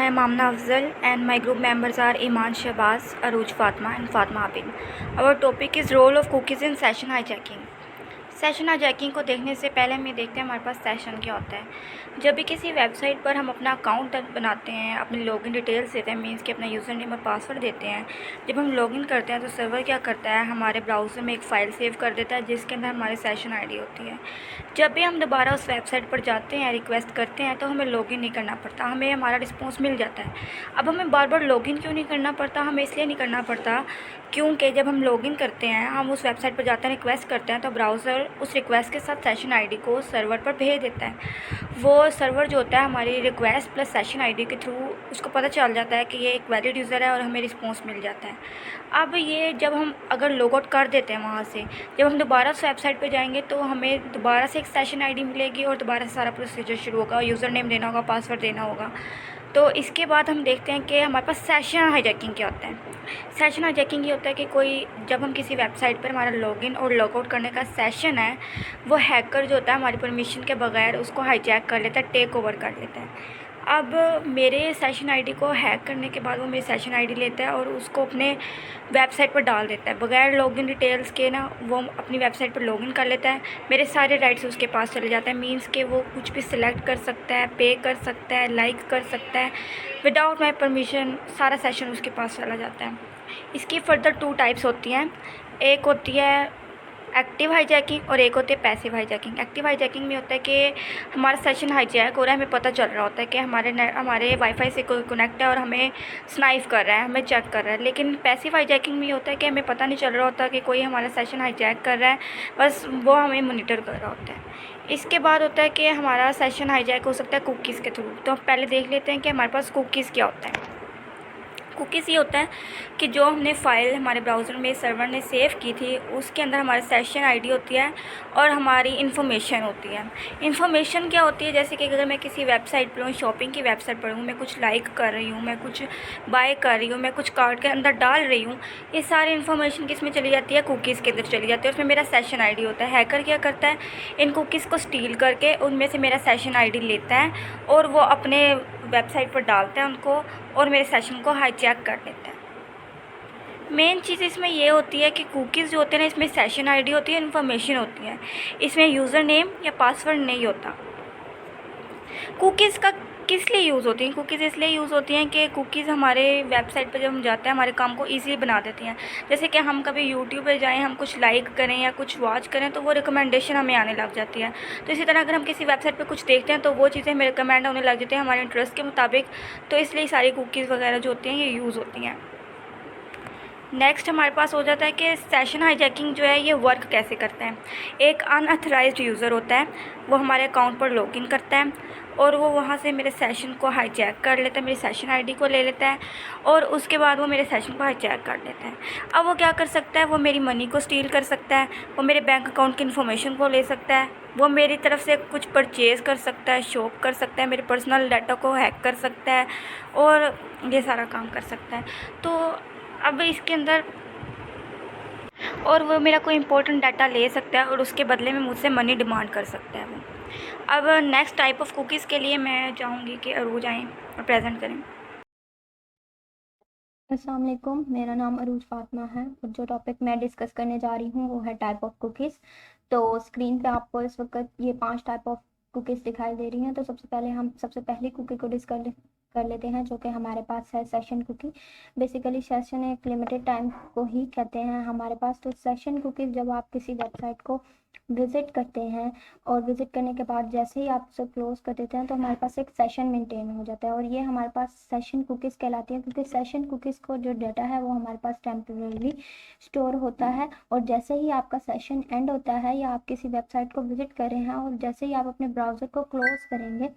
am Amna Afzal and my group members are Iman Shahbaz, Aruj Fatma and Fatma Abin. Our topic is role of cookies in session hijacking. Session hijacking को देखने से पहले हम ये देखते हैं हमारे पास सेशन क्या होता है। जब भी किसी वेबसाइट पर हम अपना अकाउंट बनाते हैं, अपनी लॉगिन डिटेल्स देते हैं, मीन्स कि अपना यूज़र नेम और पासवर्ड देते हैं, जब हम लॉगिन करते हैं तो सर्वर क्या करता है, हमारे ब्राउज़र में एक फ़ाइल सेव कर देता है जिसके अंदर हमारी सेशन आईडी होती है। जब भी हम दोबारा उस वेबसाइट पर जाते हैं, रिक्वेस्ट करते हैं, तो हमें लॉगिन नहीं करना पड़ता, हमें हमारा रिस्पॉन्स मिल जाता है। अब हमें बार बार लॉगिन क्यों नहीं करना पड़ता? हमें इसलिए नहीं करना पड़ता क्योंकि जब हम लॉगिन करते हैं, हम उस वेबसाइट पर जाते हैं, रिक्वेस्ट करते हैं, तो ब्राउज़र उस रिक्वेस्ट के साथ सेशन आईडी को सर्वर पर भेज देता है। वो सर्वर जो होता है हमारी रिक्वेस्ट प्लस सेशन आईडी के थ्रू उसको पता चल जाता है कि ये एक वैलिड यूज़र है और हमें रिस्पॉन्स मिल जाता है। अब ये जब हम अगर लॉग आउट कर देते हैं वहाँ से, जब हम दोबारा उस वेबसाइट पर जाएंगे तो हमें दोबारा से एक सेशन आईडी मिलेगी और दोबारा से सारा प्रोसीजर शुरू होगा, यूज़र नेम देना होगा, पासवर्ड देना होगा। तो इसके बाद हम देखते हैं कि हमारे पास सेशन हाईजैकिंग क्या होता है। सेशन हाईजैकिंग ये होता है कि कोई जब हम किसी वेबसाइट पर हमारा लॉगिन और लॉगआउट करने का सेशन है, वो हैकर जो होता है हमारी परमिशन के बगैर उसको हाईजैक कर लेता है, टेक ओवर कर लेता है। अब मेरे सेशन आईडी को हैक करने के बाद वो मेरी सेशन आईडी लेता है और उसको अपने वेबसाइट पर डाल देता है बगैर लॉगिन डिटेल्स के ना, वो अपनी वेबसाइट पर लॉगिन कर लेता है, मेरे सारे राइट्स उसके पास चले जाते हैं। मींस कि वो कुछ भी सिलेक्ट कर सकता है, पे कर सकता है, लाइक कर सकता है, विदाउट माई परमिशन सारा सेशन उसके पास चला जाता है। इसकी फर्दर 2 टाइप्स होती हैं, एक होती है एक्टिव हाईजैकिंग और एक होती है पैसिव हाईजैकिंग। एक्टिव हाईजैकिंग में होता है कि हमारा सेशन हाईजैक हो रहा है, हमें पता चल रहा होता है कि हमारे वाईफाई से कोई कनेक्ट है और हमें स्नाइफ कर रहा है, हमें चेक कर रहा है। लेकिन पैसिव हाईजैकिंग में होता है कि हमें पता नहीं चल रहा होता कि कोई हमारा सेशन हाईजैक कर रहा है, बस वो हमें मॉनिटर कर रहा होता है। इसके बाद होता है कि हमारा सेशन हाईजैक हो सकता है कुकीज़ के थ्रू। तो हम पहले देख लेते हैं कि हमारे पास कुकीज़ क्या होता है। कुकीज़ ये होता है कि जो हमने फ़ाइल हमारे ब्राउज़र में सर्वर ने सेव की थी उसके अंदर हमारी सेशन आईडी होती है और हमारी इन्फॉर्मेशन होती है। इन्फॉर्मेशन क्या होती है, जैसे कि अगर मैं किसी वेबसाइट पर हूँ, शॉपिंग की वेबसाइट पर हूँ, मैं कुछ लाइक कर रही हूँ, मैं कुछ बाय कर रही हूँ, मैं कुछ कार्ट के अंदर डाल रही हूँ, ये सारी इन्फॉर्मेशन किस में चली जाती है? कुकीज़ के अंदर चली जाती है। उसमें मेरा सेशन आईडी होता है। हैकर क्या करता है, इन कुकीज़ को स्टील करके उनमें से मेरा सेशन आईडी लेता है और वो अपने वेबसाइट पर डालता है उनको और मेरे सेशन को हाईजैक कर लेता है। मेन चीज़ इसमें ये होती है कि कुकीज़ जो होते हैं ना, इसमें सेशन आईडी होती है, इन्फॉर्मेशन होती है, इसमें यूज़र नेम या पासवर्ड नहीं होता। कुकीज़ का किस लिए यूज़ होती हैं? कुकीज़ इसलिए यूज़ होती हैं कि कुकीज़ हमारे वेबसाइट पर जब हम जाते हैं हमारे काम को ईज़िली बना देती हैं। जैसे कि हम कभी यूट्यूब पे जाएं, हम कुछ लाइक करें या कुछ वॉच करें तो वो रिकमेंडेशन हमें आने लग जाती है। तो इसी तरह अगर हम किसी वेबसाइट पे कुछ देखते हैं तो वो चीज़ें हमें रिकमेंड होने लग जाती हैं हमारे इंटरेस्ट के मुताबिक। तो इसलिए सारी कुकीज़ वगैरह जो होती हैं ये यूज़ होती हैं। नेक्स्ट हमारे पास हो जाता है कि सेशन हाईजैकिंग जो है ये वर्क कैसे करता है। एक अनऑथराइज्ड यूज़र होता है, वो हमारे अकाउंट पर लॉगिन करता है और वो वहाँ से मेरे सेशन को हाईजैक कर लेता है, मेरी सेशन आईडी को ले लेता है और उसके बाद वो मेरे सेशन को हाईजैक कर लेता है। अब वो क्या कर सकता है, वो मेरी मनी को स्टील कर सकता है, वो मेरे बैंक अकाउंट की इन्फॉर्मेशन को ले सकता है, वो मेरी तरफ से कुछ परचेज़ कर सकता है, शॉप कर सकता है, मेरे पर्सनल डाटा को हैक कर सकता है और ये सारा काम कर सकता है। तो अब इसके अंदर और वो मेरा कोई इंपॉर्टेंट डाटा ले सकता है और उसके बदले में मुझसे मनी डिमांड कर सकता है वो। अब नेक्स्ट टाइप ऑफ कुकीज़ के लिए मैं चाहूँगी कि अरूज आएँ और प्रेजेंट करें। अस्सलाम वालेकुम, मेरा नाम अरूज फातिमा है और जो टॉपिक मैं डिस्कस करने जा रही हूँ वो है टाइप ऑफ कुकीज़। तो स्क्रीन पे आपको इस वक्त ये 5 टाइप ऑफ कुकीज़ दिखाई दे रही हैं। तो सबसे पहले हम सबसे पहली कुकी को डिस्कस कर लेते हैं जो कि हमारे पास है सेशन कुकी। बेसिकली सेशन एक लिमिटेड टाइम को ही कहते हैं हमारे पास। तो सेशन कुकीज़ जब आप किसी वेबसाइट को विज़िट करते हैं और विज़िट करने के बाद जैसे ही आप उसे क्लोज़ कर देते हैं तो हमारे पास एक सेशन मेंटेन हो जाता है और ये हमारे पास सेशन कुकीज़ कहलाती है, क्योंकि सेशन कुकीज़ को जो डाटा है वो हमारे पास टेम्परेरी स्टोर होता है और जैसे ही आपका सेशन एंड होता है या आप किसी वेबसाइट को विज़िट कर रहे हैं और जैसे ही आप अपने ब्राउज़र को क्लोज़ करेंगे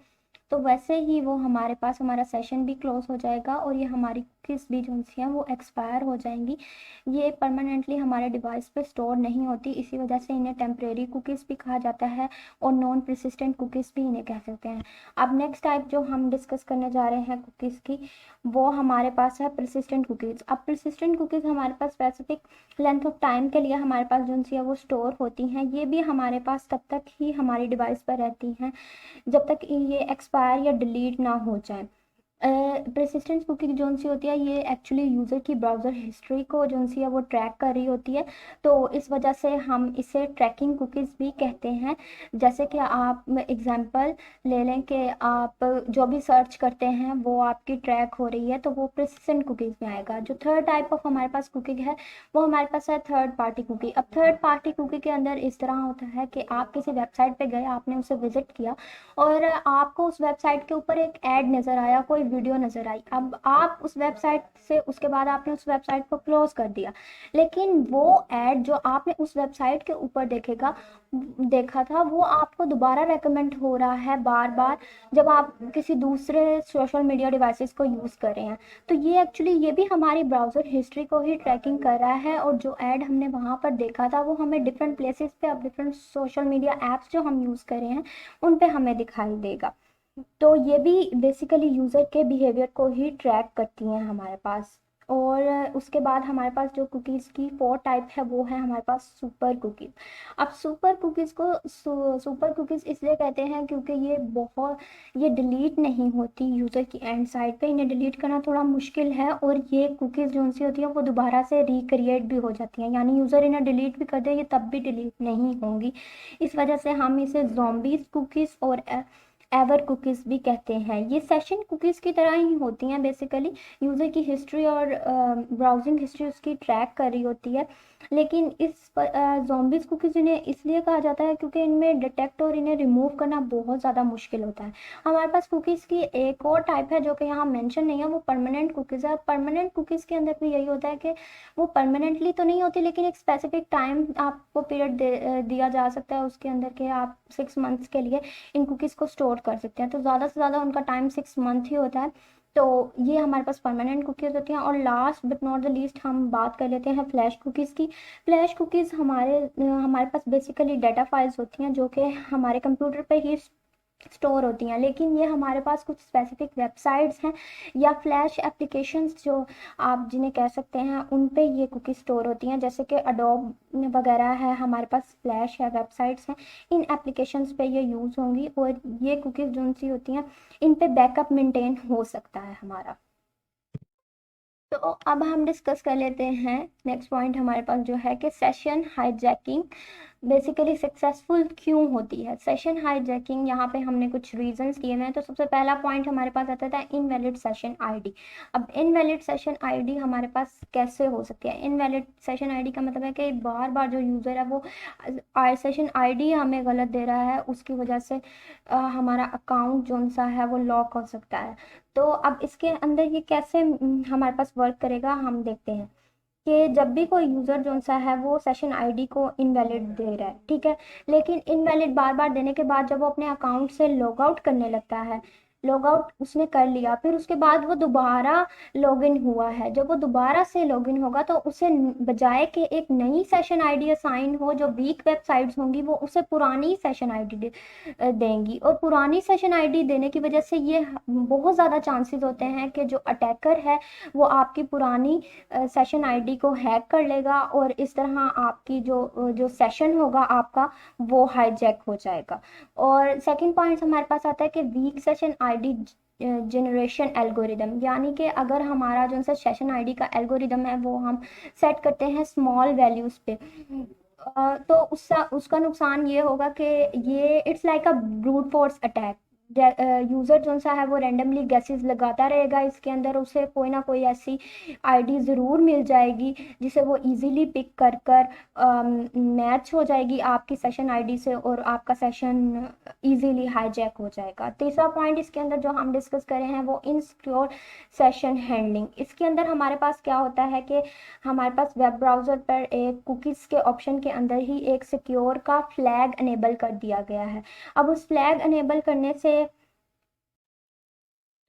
तो वैसे ही वो हमारे पास हमारा सेशन भी क्लोज हो जाएगा और ये हमारी कुकीज़ भी जो हैं वो एक्सपायर हो जाएंगी। ये परमानेंटली हमारे डिवाइस पे स्टोर नहीं होती, इसी वजह से इन्हें टेम्परेरी कुकीज़ भी कहा जाता है और नॉन परसिस्टेंट कुकीज़ भी इन्हें कह सकते हैं। अब नेक्स्ट टाइप जो हम डिस्कस करने जा रहे हैं कुकीज़ की, वो हमारे पास है परसिस्टेंट कुकीज़। अब परसिस्टेंट कुकीज़ हमारे पास स्पेसिफिक लेंथ ऑफ टाइम के लिए हमारे पास जो है वो स्टोर होती हैं। ये भी हमारे पास तब तक ही हमारी डिवाइस पर रहती हैं जब तक ये एक्सपायर या डिलीट ना हो जाए। persistent कुकी जो सी होती है ये एक्चुअली यूज़र की ब्राउज़र हिस्ट्री को जो सी है वो ट्रैक कर रही होती है, तो इस वजह से हम इसे ट्रैकिंग कुकीज़ भी कहते हैं। जैसे कि आप एग्जांपल ले लें कि आप जो भी सर्च करते हैं वो आपकी ट्रैक हो रही है, तो वो persistent कुकीज़ में आएगा। जो थर्ड टाइप ऑफ हमारे पास कुकी है वो हमारे पास है थर्ड पार्टी कुकी। अब थर्ड पार्टी कुकी के अंदर इस तरह होता है कि आप किसी वेबसाइट पे गए, आपने उसे विजिट किया और आपको उस वेबसाइट के ऊपर एक ऐड नज़र आया, कोई वीडियो नज़र आई। अब आप उस वेबसाइट से उसके बाद आपने उस वेबसाइट को क्लोज कर दिया, लेकिन वो ऐड जो आपने उस वेबसाइट के ऊपर देखा था वो आपको दोबारा रेकमेंड हो रहा है बार बार जब आप किसी दूसरे सोशल मीडिया डिवाइसेस को यूज़ कर रहे हैं। तो ये एक्चुअली ये भी हमारी ब्राउज़र हिस्ट्री को ही ट्रैकिंग कर रहा है, और जो ऐड हमने वहाँ पर देखा था वो हमें डिफरेंट प्लेसेस पे, अब डिफरेंट सोशल मीडिया ऐप्स जो हम यूज़ कर रहे हैं उन पे हमें दिखाई देगा। तो ये भी बेसिकली यूज़र के बिहेवियर को ही ट्रैक करती हैं हमारे पास। और उसके बाद हमारे पास जो कुकीज़ की फोर टाइप है वो है हमारे पास सुपर कुकीज़। अब सुपर कुकीज़ को सुपर कुकीज़ इसलिए कहते हैं क्योंकि ये डिलीट नहीं होती यूज़र की एंड साइड पे, इन्हें डिलीट करना थोड़ा मुश्किल है, और ये कुकीज़ जो सी होती हैं वो दोबारा से रिक्रिएट भी हो जाती हैं, यानी यूज़र इन्हें डिलीट भी कर दे ये तब भी डिलीट नहीं होंगी। इस वजह से हम इसे ज़ॉम्बीज़ कुकीज़ और एवर कुकीज़ भी कहते हैं। ये सेशन कुकीज़ की तरह ही होती हैं, बेसिकली यूज़र की हिस्ट्री और ब्राउजिंग हिस्ट्री उसकी ट्रैक कर रही होती है। लेकिन इस ज़ॉम्बीज़ कुकीज़ इन्हें इसलिए कहा जाता है क्योंकि इनमें डिटेक्ट और इन्हें रिमूव करना बहुत ज़्यादा मुश्किल होता है। हमारे पास कुकीज़ की एक और टाइप है जो कि यहाँ मेंशन नहीं है, वो परमानेंट कुकीज़ है। परमानेंट कुकीज़ के अंदर भी यही होता है कि वो परमानेंटली तो नहीं होती, लेकिन एक स्पेसिफिक टाइम आपको पीरियड दिया जा सकता है उसके अंदर के आप 6 मंथ्स के लिए इन कुकीज़ को स्टोर कर सकते हैं। तो ज़्यादा से ज़्यादा उनका टाइम 6 मंथ ही होता है। तो ये हमारे पास परमानेंट कुकीज़ होती हैं। और last but not the least हम बात कर लेते हैं फ्लैश कुकीज़ की। फ्लैश कुकीज़ हमारे पास बेसिकली डाटा फाइल्स होती हैं जो कि हमारे कंप्यूटर पे ही स्टोर होती हैं, लेकिन ये हमारे पास कुछ स्पेसिफिक वेबसाइट्स हैं या फ्लैश एप्लीकेशंस जो आप जिन्हें कह सकते हैं उन पे ये कुकी स्टोर होती हैं, जैसे कि अडोब वगैरह है, हमारे पास फ्लैश है, वेबसाइट्स हैं, इन एप्लीकेशंस पे ये यूज़ होंगी और ये कुकीज़ जो सी होती हैं इन पे बैकअप मेंटेन हो सकता है हमारा। तो अब हम डिस्कस कर लेते हैं नेक्स्ट पॉइंट हमारे पास जो है कि सेशन हाईजैकिंग बेसिकली सक्सेसफुल क्यों होती है। सेशन हाईजैकिंग यहाँ पे हमने कुछ रीजंस दिए हुए हैं। तो सबसे पहला पॉइंट हमारे पास आता था इनवैलिड सेशन आईडी। अब इनवैलिड सेशन आईडी हमारे पास कैसे हो सकती है। इनवैलिड सेशन आईडी का मतलब है कि बार बार जो यूज़र है वो सेशन आईडी हमें गलत दे रहा है, उसकी वजह से हमारा अकाउंट जो सा है वो लॉक हो सकता है। तो अब इसके अंदर ये कैसे हमारे पास वर्क करेगा हम देखते हैं कि जब भी कोई यूज़र जो सा है वो सेशन आईडी को इनवैलिड दे रहा है, ठीक है, लेकिन इनवैलिड बार बार देने के बाद जब वो अपने अकाउंट से लॉग आउट करने लगता है, लॉग आउट उसने कर लिया, फिर उसके बाद वो दोबारा लॉगिन हुआ है, जब वो दोबारा से लॉगिन होगा तो उसे बजाय कि एक नई सेशन आईडी असाइन हो जो वीक वेबसाइट्स होंगी वो उसे पुरानी सेशन आईडी देंगी, और पुरानी सेशन आईडी देने की वजह से ये बहुत ज़्यादा चांसेस होते हैं कि जो अटैकर है वो आपकी पुरानी सेशन आईडी को हैक कर लेगा और इस तरह आपकी जो सेशन होगा आपका वो हाईजैक हो जाएगा। और सेकंड पॉइंट हमारे पास आता है कि weak session ID generation algorithm, यानी कि अगर हमारा जो सा सेशन आईडी का एल्गोरिदम है वो हम सेट करते हैं स्मॉल वैल्यूज़ पे, तो उसका नुकसान ये होगा कि ये it's like a brute force attack. User जो सा है वो रैंडमली गैसेस लगाता रहेगा, इसके अंदर उसे कोई ना कोई ऐसी आईडी ज़रूर मिल जाएगी जिसे वो इजीली पिक कर कर मैच हो जाएगी आपकी सेशन आईडी से और आपका सेशन इजीली हाईजैक हो जाएगा। तीसरा पॉइंट इसके अंदर जो हम डिस्कस करें हैं वो इनसिक्योर सेशन हैंडलिंग। इसके अंदर हमारे पास क्या होता है कि हमारे पास वेब ब्राउज़र पर एक कुकीज़ के ऑप्शन के अंदर ही एक सिक्योर का फ्लैग अनेबल कर दिया गया है। अब उस फ्लैग अनेबल करने से,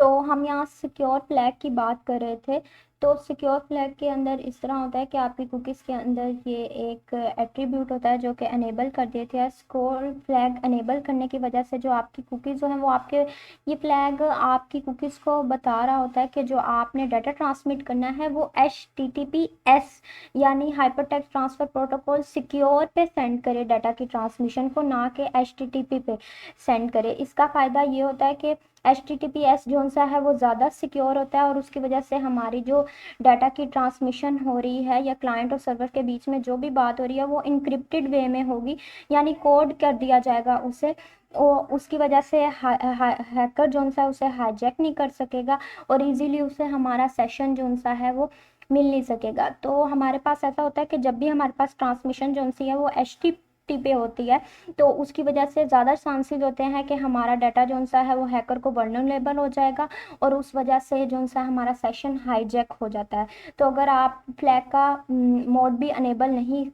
तो हम यहाँ सिक्योर फ्लैग की बात कर रहे थे तो सिक्योर फ्लैग के अंदर इस तरह होता है कि आपकी कुकीज़ के अंदर ये एक एट्रीब्यूट होता है जो कि अनेबल कर देते हैं। सिक्योर फ्लैग अनेबल करने की वजह से जो आपकी कुकीज़ जो हैं वो आपके ये फ्लैग आपकी कुकीज़ को बता रहा होता है कि जो आपने डाटा ट्रांसमिट करना है वो HTTPS यानी हाइपरटेक्स्ट ट्रांसफ़र प्रोटोकॉल सिक्योर पे सेंड करे डाटा की ट्रांसमिशन को, ना कि HTTP पे सेंड करे। इसका फ़ायदा ये होता है कि HTTPS जो सा है वो ज़्यादा सिक्योर होता है और उसकी वजह से हमारी जो डाटा की ट्रांसमिशन हो रही है या क्लाइंट और सर्वर के बीच में जो भी बात हो रही है वो इनक्रिप्टेड वे में होगी, यानी कोड कर दिया जाएगा उसे। उसकी वजह से हैकर जो सा उसे हाईजैक नहीं कर सकेगा और इजीली उसे हमारा सेशन जो सा है वो मिल नहीं सकेगा। तो हमारे पास ऐसा होता है कि जब भी हमारे पास ट्रांसमिशन जो सी है वो HTTP पे होती है तो उसकी वजह से ज़्यादा चांसेस होते हैं कि हमारा डाटा जो सा है वो हैकर को वल्नरेबल हो जाएगा और उस वजह से जो सा हमारा सेशन हाईजैक हो जाता है। तो अगर आप फ्लैग का मोड भी अनेबल नहीं,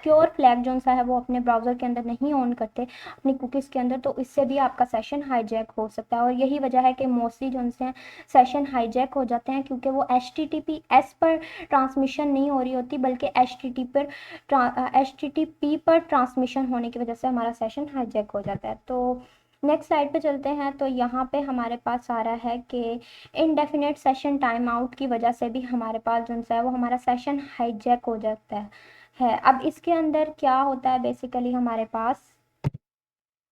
सिक्योर फ्लैग जो सा है वो अपने ब्राउज़र के अंदर नहीं ऑन करते अपनी कुकीज़ के अंदर, तो इससे भी आपका सेशन हाईजैक हो सकता है। और यही वजह है कि मोस्टली जो से सेशन हाईजैक हो जाते हैं क्योंकि वो HTTPS पर ट्रांसमिशन नहीं हो रही होती बल्कि HTTP पर ट्रांसमिशन होने की वजह से हमारा सेशन हाईजैक हो जाता है। तो नेक्स्ट स्लाइड पे चलते हैं। तो यहाँ पे हमारे पास आ रहा है कि इनडेफिनेट सेशन टाइम आउट की वजह से भी हमारे पास जो है वो हमारा सेशन हाईजैक हो जाता है। अब इसके अंदर क्या होता है, बेसिकली हमारे पास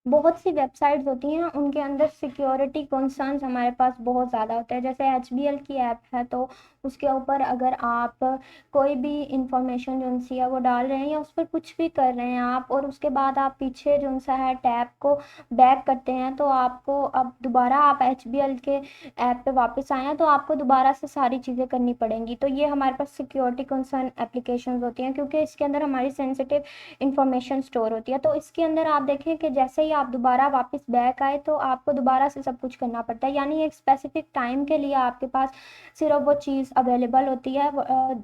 बहुत सी वेबसाइट्स होती हैं उनके अंदर सिक्योरिटी कंसर्न्स हमारे पास बहुत ज़्यादा होते हैं। जैसे HBL की ऐप है तो उसके ऊपर अगर आप कोई भी इंफॉर्मेशन जो सी है वो डाल रहे हैं या उस पर कुछ भी कर रहे हैं आप और उसके बाद आप पीछे जो सा है टैब को बैक करते हैं तो आपको अब दोबारा आप HBL के ऐप पे वापस आए हैं तो आपको दोबारा से सारी चीज़ें करनी पड़ेंगी। तो ये हमारे पास सिक्योरिटी कंसर्न एप्लीकेशंस होती हैं क्योंकि इसके अंदर हमारी सेंसिटिव इंफॉर्मेशन स्टोर होती है। तो इसके अंदर आप देखें कि जैसे ही आप दोबारा वापस बैक आए तो आपको दोबारा से सब कुछ करना पड़ता है, यानी एक स्पेसिफिक टाइम के लिए आपके पास सिर्फ वो चीज़ अवेलेबल होती है।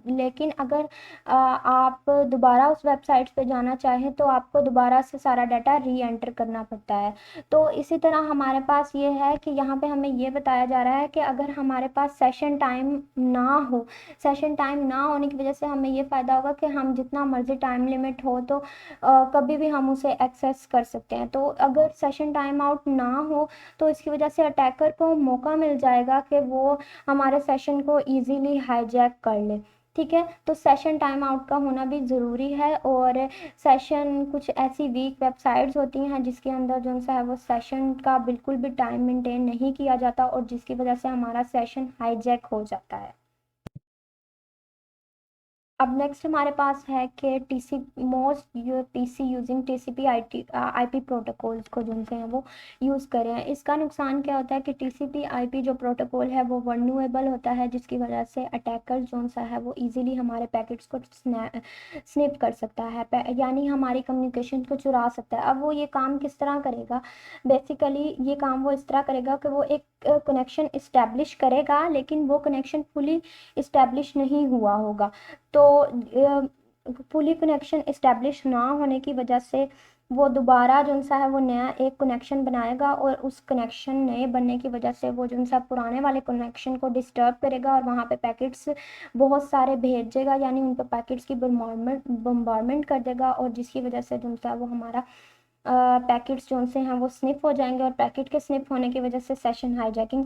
लेकिन अगर आप दोबारा उस वेबसाइट पे जाना चाहें तो आपको दोबारा से सारा डाटा री एंटर करना पड़ता है। तो इसी तरह हमारे पास ये है कि यहाँ पे हमें ये बताया जा रहा है कि अगर हमारे पास सेशन टाइम ना हो, सेशन टाइम ना होने की वजह से हमें ये फ़ायदा होगा कि हम जितना मर्ज़ी टाइम लिमिट हो तो कभी भी हम उसे एक्सेस कर सकते हैं। तो अगर सेशन टाइम आउट ना हो तो इसकी वजह से अटैकर को मौका मिल जाएगा कि वो हमारे सेशन को इजीली हाईजैक कर ले। ठीक है, तो सेशन टाइम आउट का होना भी ज़रूरी है। और सेशन कुछ ऐसी वीक वेबसाइट्स होती हैं जिसके अंदर जो है वो सेशन का बिल्कुल भी टाइम मेंटेन नहीं किया जाता और जिसकी वजह से हमारा सेशन हाईजैक हो जाता है। अब नेक्स्ट हमारे पास है कि TC most PC using TCP IP protocols को जो से हैं वो यूज़ करें। इसका नुकसान क्या होता है कि TCP IP जो प्रोटोकॉल है वो वल्नरेबल होता है जिसकी वजह से अटैकर जो सा है वो इजीली हमारे पैकेट्स को स्निप कर सकता है, यानी हमारी कम्युनिकेशन को चुरा सकता है। अब वो ये काम किस तरह करेगा, बेसिकली ये काम वो इस तरह करेगा कि वो एक कनेक्शन इस्टेब्लिश करेगा लेकिन वो कनेक्शन फुली इस्टेब्लिश नहीं हुआ होगा। तो फुली कनेक्शन इस्टेब्लिश ना होने की वजह से वो दोबारा जो सा है वो नया एक कनेक्शन बनाएगा और उस कनेक्शन नए बनने की वजह से वो जो सा पुराने वाले कनेक्शन को डिस्टर्ब करेगा और वहाँ पे पैकेट्स बहुत सारे भेजेगा, यानी उन पर पैकेट्स की बम्बारमेंट कर देगा और जिसकी वजह से जो सा वो हमारा पैकेट्स जो से हैं वो स्निप हो जाएंगे और पैकेट के स्निप होने की वजह से सेशन हाईजैकिंग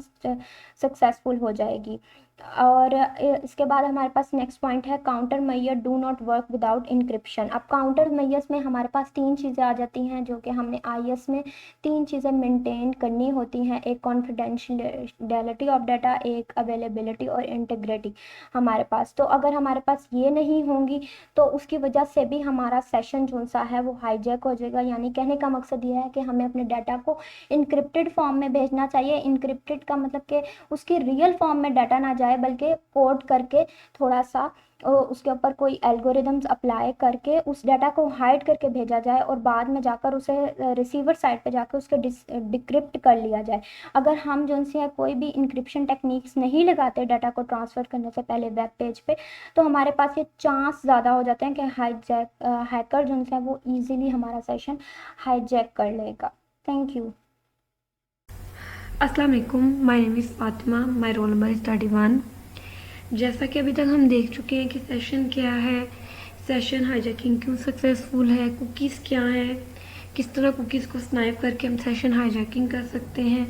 सक्सेसफुल हो जाएगी। और इसके बाद हमारे पास नेक्स्ट पॉइंट है counter measure do not work without encryption. अब काउंटर मेजर्स में हमारे पास तीन चीज़ें आ जाती हैं जो कि हमने IS में तीन चीज़ें मेंटेन करनी होती हैं, एक कॉन्फिडेंशियलिटी ऑफ डाटा, एक अवेलेबिलिटी और इंटीग्रिटी हमारे पास। तो अगर हमारे पास ये नहीं होंगी तो उसकी वजह से भी हमारा सेशन जो सा है वो हाईजैक हो जाएगा। यानी कहने का मकसद ये है कि हमें अपने डाटा को इनक्रिप्टेड फॉर्म में भेजना चाहिए। इनक्रिप्टेड का मतलब कि उसकी रियल फॉर्म में डाटा ना जाए बल्कि कोड करके थोड़ा सा उसके ऊपर कोई एल्गोरिदम्स अप्लाई करके उस डाटा को हाइड करके भेजा जाए और बाद में जाकर उसे रिसीवर साइड पे जाकर उसके डिक्रिप्ट कर लिया जाए। अगर हम जो है कोई भी इंक्रिप्शन टेक्निक्स नहीं लगाते डाटा को ट्रांसफ़र करने से पहले वेब पेज पे तो हमारे पास ये चांस ज़्यादा हो जाते हैं कि हैकर जो है वो ईजिली हमारा सेशन हाईजैक कर लेगा। Thank you. Assalamu alaikum. My name is Fatima. My roll number is 31. जैसा कि अभी तक हम देख चुके हैं कि सेशन क्या है, सेशन हाईजैकिंग क्यों सक्सेसफुल है, कुकीज़ क्या है, किस तरह कुकीज़ को स्नाइप करके हम सेशन हाईजैकिंग कर सकते हैं।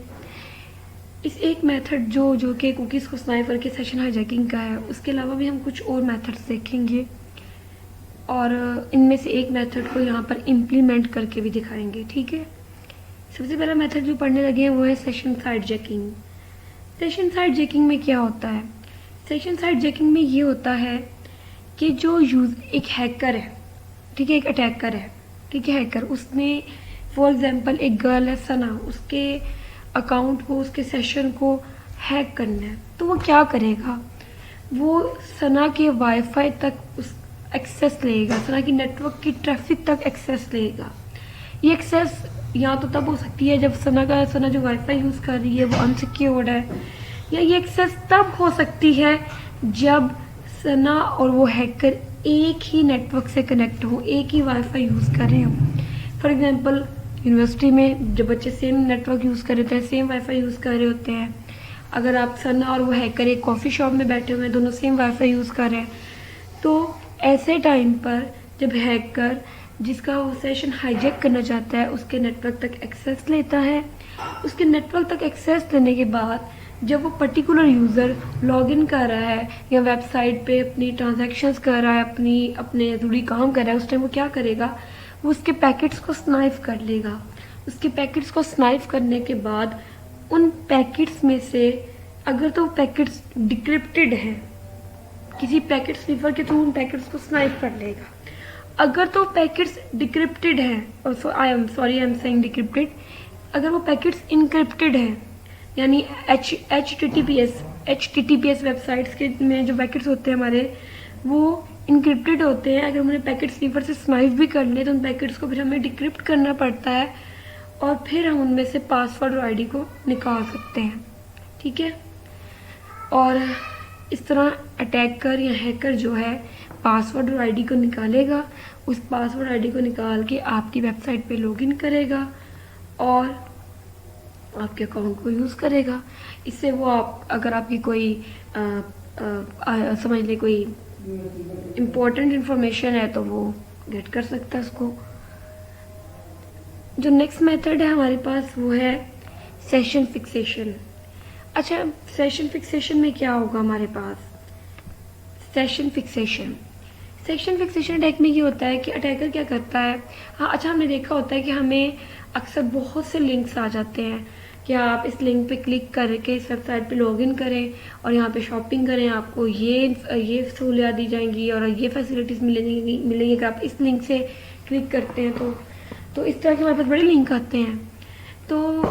इस एक मेथड जो कि कुकीज़ को स्नाइप करके सेशन हाईजैकिंग का है, उसके अलावा भी हम कुछ और मेथड्स देखेंगे और इनमें से एक मेथड को यहाँ पर इम्प्लीमेंट करके भी दिखाएंगे। ठीक है, सबसे पहला मेथड जो पढ़ने लगे हैं वो है सेशन हाईजैकिंग। सेशन हाईजैकिंग में क्या होता है? सेशन हाईजैकिंग में ये होता है कि जो एक हैकर है, ठीक है, एक अटैकर है, ठीक है, हैकर, उसने फॉर एग्जांपल एक गर्ल है सना, उसके अकाउंट को, उसके सेशन को हैक करना है, तो वो क्या करेगा? वो सना के वाईफाई तक उस एक्सेस लेगा, सना की नेटवर्क की ट्रैफिक तक एक्सेस लेगा। ये एक्सेस या तो तब हो सकती है जब सना जो वाईफाई यूज़ कर रही है वो अनसिक्योर्ड है, या ये एक्सेस तब हो सकती है जब सना और वो हैकर एक ही नेटवर्क से कनेक्ट हो, एक ही वाईफाई यूज़ कर रहे हो। फॉर एग्जांपल यूनिवर्सिटी में जब बच्चे सेम नेटवर्क यूज़ कर रहे हैं, सेम वाईफाई यूज़ कर रहे होते हैं, अगर आप सना और वो हैकर एक कॉफ़ी शॉप में बैठे हुए हैं, दोनों सेम वाईफाई यूज़ कर रहे हैं, तो ऐसे टाइम पर जब हैकर जिसका वो सेशन हाईजैक करना चाहता है उसके नेटवर्क तक एक्सेस लेता है, उसके नेटवर्क तक एक्सेस लेने के बाद जब वो पर्टिकुलर यूज़र लॉगिन कर रहा है या वेबसाइट पे अपनी ट्रांजैक्शंस कर रहा है, अपने ज़रूरी काम कर रहा है, उस टाइम वो क्या करेगा? वो उसके पैकेट्स को स्नाइप कर लेगा। उसके पैकेट्स को स्नाइप करने के बाद उन पैकेट्स में से अगर तो पैकेट्स डिक्रिप्टेड हैं, किसी पैकेट स्निफर के थ्रू उन पैकेट्स को स्नाइप कर लेगा। अगर तो पैकेट्स डिक्रिप्टेड हैं, और आई एम सेइंग डिक्रिप्टेड, अगर वो पैकेट्स इनक्रिप्टेड हैं, यानी HTTPS वेबसाइट्स के में जो पैकेट्स होते हैं हमारे, वो इनक्रिप्टेड होते हैं, अगर हमने पैकेट स्नीफर से स्नाइप भी कर ले तो उन पैकेट्स को फिर हमें डिक्रिप्ट करना पड़ता है और फिर हम उनमें से पासवर्ड और आईडी को निकाल सकते हैं। ठीक है, और इस तरह अटैकर या हैकर जो है पासवर्ड और आईडी को निकालेगा, उस पासवर्ड आईडी को निकाल के आपकी वेबसाइट पे लॉगिन करेगा और आपके अकाउंट को यूज़ करेगा। इससे वो आप अगर आपकी कोई समझ ले कोई इम्पोर्टेंट इंफॉर्मेशन है तो वो गेट कर सकता है उसको। जो नेक्स्ट मेथड है हमारे पास वो है सेशन फिक्सेशन। अच्छा, सेशन फिक्सेशन में क्या होगा हमारे पास? सेशन फिक्सेशन अटैक में ये होता है कि अटैकर क्या करता है, हाँ अच्छा, हमने देखा होता है कि हमें अक्सर बहुत से लिंक्स आ जाते हैं कि आप इस लिंक पे क्लिक करके इस वेबसाइट पे लॉगिन करें और यहाँ पे शॉपिंग करें, आपको ये सहूलियात दी जाएंगी और ये फैसिलिटीज़ मिलेंगी अगर आप इस लिंक से क्लिक करते हैं। तो इस तरह के हमारे पास बड़े लिंक आते हैं। तो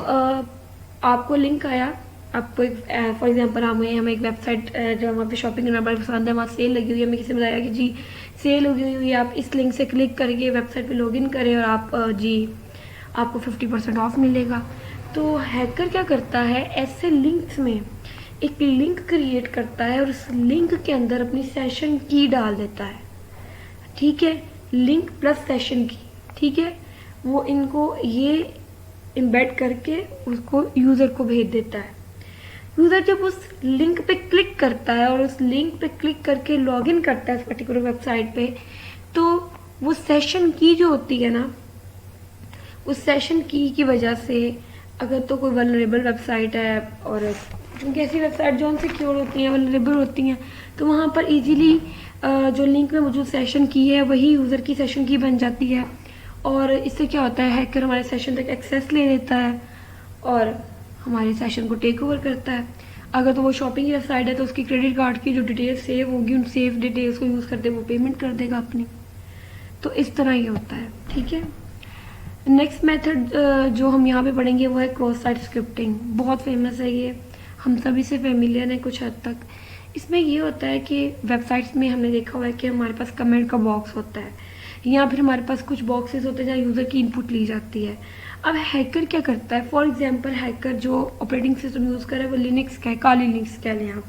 आपको लिंक आया, आपको एक फॉर एग्जांपल हमें एक वेबसाइट जो वहाँ पे शॉपिंग करना बड़ा पसंद है, वहाँ सेल लगी हुई है, हमें किसी ने बताया कि जी सेल लगी हुई है, आप इस लिंक से क्लिक करके वेबसाइट पे लॉगिन करें और आप आपको 50% ऑफ मिलेगा। तो हैकर क्या करता है, ऐसे लिंक्स में एक लिंक क्रिएट करता है और उस लिंक के अंदर अपनी सेशन की डाल देता है। ठीक है, लिंक प्लस सेशन की, ठीक है, वो इनको ये एम्बेड करके उसको यूज़र को भेज देता है। यूज़र जब उस लिंक पे क्लिक करता है और उस लिंक पे क्लिक करके लॉगिन करता है उस पर्टिकुलर वेबसाइट पे, तो वो सेशन की जो होती है ना, उस सेशन की वजह से अगर तो कोई वल्नरेबल वेबसाइट है, और क्योंकि ऐसी वेबसाइट जो अनसिक्योर होती हैं, वल्नरेबल होती हैं, तो वहाँ पर इजीली जो लिंक में मौजूद सेशन की है वही यूज़र की सेशन की बन जाती है और इससे क्या होता है, हैकर हमारे सेशन तक एक्सेस ले लेता है और हमारे सेशन को टेक ओवर करता है। अगर तो वो शॉपिंग की वेबसाइट है तो उसकी क्रेडिट कार्ड की जो डिटेल्स सेव होगी, उन सेव डिटेल्स को यूज़ करते वो पेमेंट कर देगा अपनी। तो इस तरह ये होता है। ठीक है, नेक्स्ट मेथड जो हम यहाँ पे पढ़ेंगे वो है क्रॉस साइट स्क्रिप्टिंग। बहुत फेमस है ये, हम सभी से फेमिलियर है कुछ हद तक। इसमें ये होता है कि वेबसाइट्स में हमने देखा हुआ है कि हमारे पास कमेंट का बॉक्स होता है या फिर हमारे पास कुछ बॉक्सेस होते हैं जहाँ यूज़र की इनपुट ली जाती है। अब हैकर क्या करता है, फॉर एग्जांपल हैकर जो ऑपरेटिंग सिस्टम यूज़ कर रहा है वो लिनक्स का है, काली लिनक्स कह लें आप,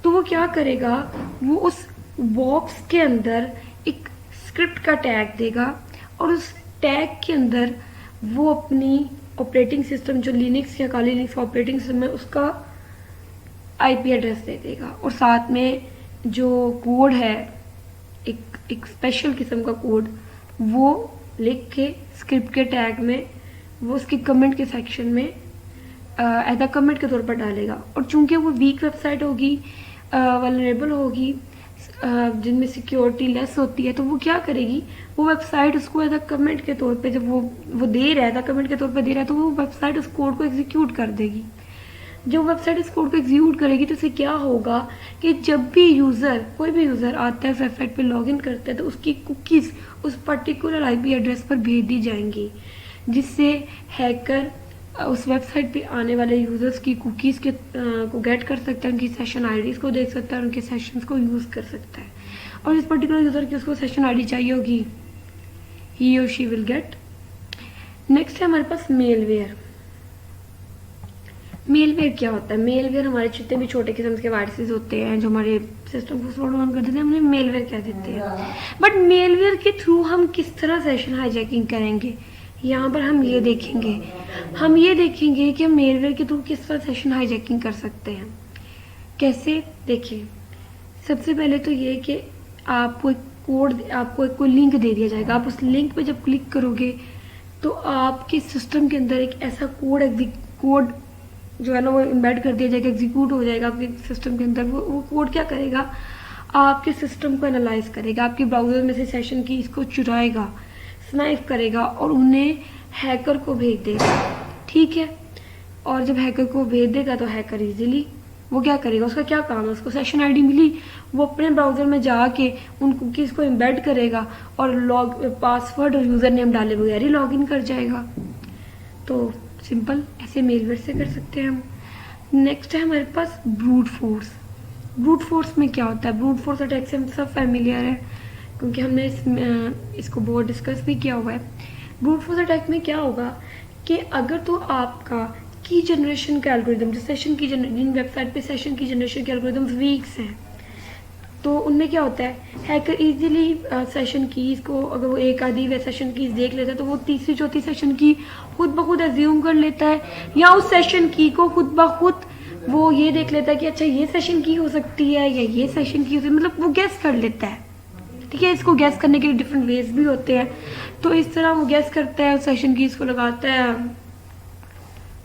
तो वो क्या करेगा, वो उस बॉक्स के अंदर एक स्क्रिप्ट का टैग देगा और उस टैग के अंदर वो अपनी ऑपरेटिंग सिस्टम जो लिनक्स या काली लिनक्स का ऑपरेटिंग सिस्टम है उसका आईपी एड्रेस दे देगा और साथ में जो कोड है एक स्पेशल किस्म का कोड वो लिख के स्क्रिप्ट के टैग में वो उसके कमेंट के सेक्शन में एज अ कमेंट के तौर पर डालेगा। और चूंकि वो वीक वेबसाइट होगी, वल्नरेबल होगी, जिनमें सिक्योरिटी लेस होती है, तो वो क्या करेगी, वो वेबसाइट उसको एज अ कमेंट के तौर पे जब वो दे रहा है, एज अ कमेंट के तौर पे दे रहा है, तो वो वेबसाइट उस कोड को एग्जीक्यूट कर देगी। जो वेबसाइट इस कोड को एग्जीक्यूट करेगी तो इससे क्या होगा कि जब भी यूज़र, कोई भी यूज़र आता है वेबसाइट पे लॉगिन करता है, तो उसकी कुकीज़ उस पर्टिकुलर आईपी एड्रेस पर भेज दी जाएंगी, जिससे हैकर उस वेबसाइट पे आने वाले यूज़र्स की कुकीज़ के को गेट कर सकता है, उनकी सेशन आईडीज़ को देख सकता है, उनके सेशंस को यूज़ कर सकता है। और इस पर्टिकुलर यूज़र की उसको सेशन आईडी चाहिए होगी, ही और शी विल गेट। नेक्स्ट है हमारे पास मेलवेयर। मेलवेयर क्या होता है? मेलवेयर हमारे जितने भी छोटे किस्म के वायरसेस होते हैं जो हमारे सिस्टम को स्लो डाउन कर देते हैं, उन्हें मेलवेयर कह देते हैं। बट मेलवेयर के थ्रू हम किस तरह सेशन हाईजैकिंग करेंगे, यहाँ पर हम ये देखेंगे। हम ये देखेंगे कि हम मेलवेयर के थ्रू किस तरह सेशन हाईजैकिंग कर सकते हैं। कैसे? देखिए, सबसे पहले तो ये कि आपको एक कोड, आपको एक कोई लिंक दे दिया जाएगा। आप उस लिंक पे जब क्लिक करोगे तो आपके सिस्टम के अंदर एक ऐसा कोड जो है ना वो एम्बेड कर दिया जाएगा, एग्जीक्यूट हो जाएगा आपके सिस्टम के अंदर। वो कोड क्या करेगा, आपके सिस्टम को एनालाइज करेगा, आपके ब्राउजर में से सेशन की इसको चुराएगा, स्नाइप करेगा और उन्हें हैकर को भेज देगा। ठीक है, और जब हैकर को भेज देगा तो हैकर इजीली वो क्या करेगा, उसका क्या काम है, उसको सेशन आईडी मिली, वो अपने ब्राउजर में जाके उन कुकीज़ को एम्बेड करेगा और पासवर्ड और यूज़र नेम डाले बगैर ही लॉगिन कर जाएगा। तो सिंपल ऐसे मेलवेयर से कर सकते हैं हम। नेक्स्ट है हमारे पास ब्रूट फोर्स। ब्रूट फोर्स में क्या होता है? ब्रूट फोर्स अटैक से हम सब फैमिलियर है क्योंकि हमने इसको बहुत डिस्कस भी किया हुआ है। ब्रूट फोर्स अटैक में क्या होगा कि अगर तो आपका की जनरेशन का एल्गोरिदम, जो सेशन की जिन वेबसाइट पे सेशन की जनरेशन के एल्गोरिदम वीक्स हैं, तो उनमें क्या होता है, हैकर इजीली सेशन कीज को, अगर वो एक आधी वे सेशन कीज देख लेता है तो वो तीसरी चौथी सेशन की खुद ब खुद एज्यूम कर लेता है, या उस सेशन की को खुद ब खुद वो ये देख लेता है कि अच्छा ये सेशन की हो सकती है या ये सेशन की हो सकती है, मतलब वो गैस कर लेता है। ठीक है, इसको गैस करने के डिफरेंट वेज भी होते हैं। तो इस तरह वो गैस करता है, सेशन कीज को लगाता है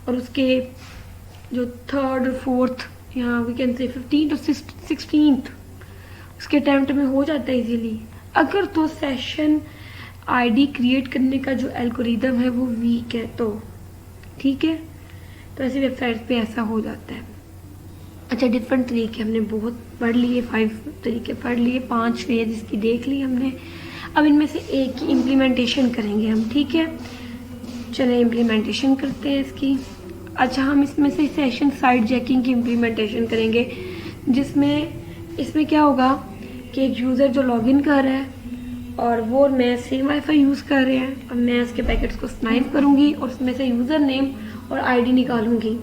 और उसके जो थर्ड और फोर्थ या वी कैन से 15th और 16th उसके अटैम्प्ट में हो जाता है इजीली। अगर तो सेशन आईडी क्रिएट करने का जो एल्गोरिदम है वो वीक है तो ठीक है, तो ऐसी वेबसाइट्स पे ऐसा हो जाता है। अच्छा, डिफरेंट तरीके हमने बहुत पढ़ लिए, 5 तरीके पढ़ लिए, 5 फेज इसकी देख ली हमने। अब इनमें से एक की इम्प्लीमेंटेशन करेंगे हम। ठीक है, चले इम्प्लीमेंटेशन करते हैं इसकी। अच्छा, हम इसमें से सेशन साइड जैकिंग की इम्प्लीमेंटेशन करेंगे, जिसमें इसमें क्या होगा कि एक यूज़र जो लॉगिन कर रहा है और वो मैं सेम वाईफाई यूज़ कर रहे हैं, और मैं इसके पैकेट्स को स्नाइप करूँगी और उसमें से यूज़र नेम और आईडी निकालूंगी।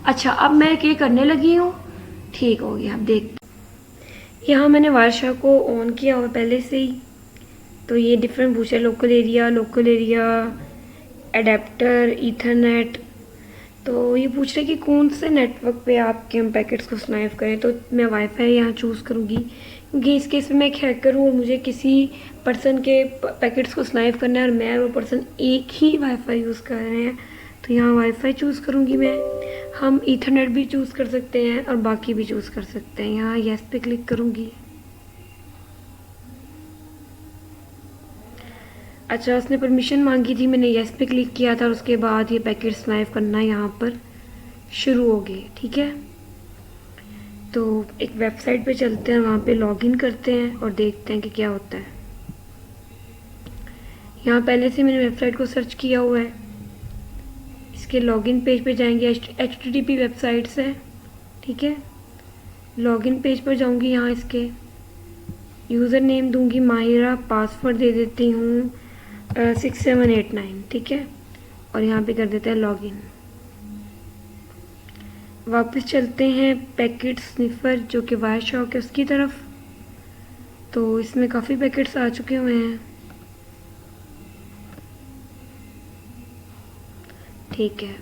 अच्छा, अब मैं क्या करने लगी हूँ, ठीक हो गया। अब देखते, यहाँ मैंने वारशा को ऑन किया और पहले से ही, तो ये डिफरेंट पूछे, लोकल एरिया, एडेप्टर, ईथरनेट। तो ये पूछ रहे कि कौन से नेटवर्क पे आपके हम पैकेट्स को स्नाइप करें, तो मैं वाईफाई यहाँ चूज़ करूँगी क्योंकि इस केस में मैं एक हैकर हूँ और मुझे किसी पर्सन के पैकेट्स को स्नाइप करना है और मैं और वो पर्सन एक ही वाईफाई यूज़ कर रहे हैं, तो यहाँ वाईफाई चूज़ करूँगी मैं। हम ईथरनेट भी चूज़ कर सकते हैं और बाकी भी चूज़ कर सकते हैं। यहाँ येस पे क्लिक करूँगी। अच्छा, उसने परमिशन मांगी थी, मैंने येस पे क्लिक किया था और उसके बाद ये पैकेट स्नाइप करना यहाँ पर शुरू हो गए। ठीक है, तो एक वेबसाइट पे चलते हैं, वहाँ पे लॉगिन करते हैं और देखते हैं कि क्या होता है। यहाँ पहले से मैंने वेबसाइट को सर्च किया हुआ है। इसके लॉगिन पेज पे जाएंगे, HTTP वेबसाइट से। ठीक है, लॉगिन पेज पर जाऊँगी, यहाँ इसके यूज़र नेम दूँगी माहिरा, पासवर्ड दे देती हूँ 6789। ठीक है, और यहाँ पे कर देते हैं लॉगिन। वापस चलते हैं पैकेट स्निफर जो कि वायरशॉक है उसकी तरफ। तो इसमें काफ़ी पैकेट्स आ चुके हुए हैं। ठीक है,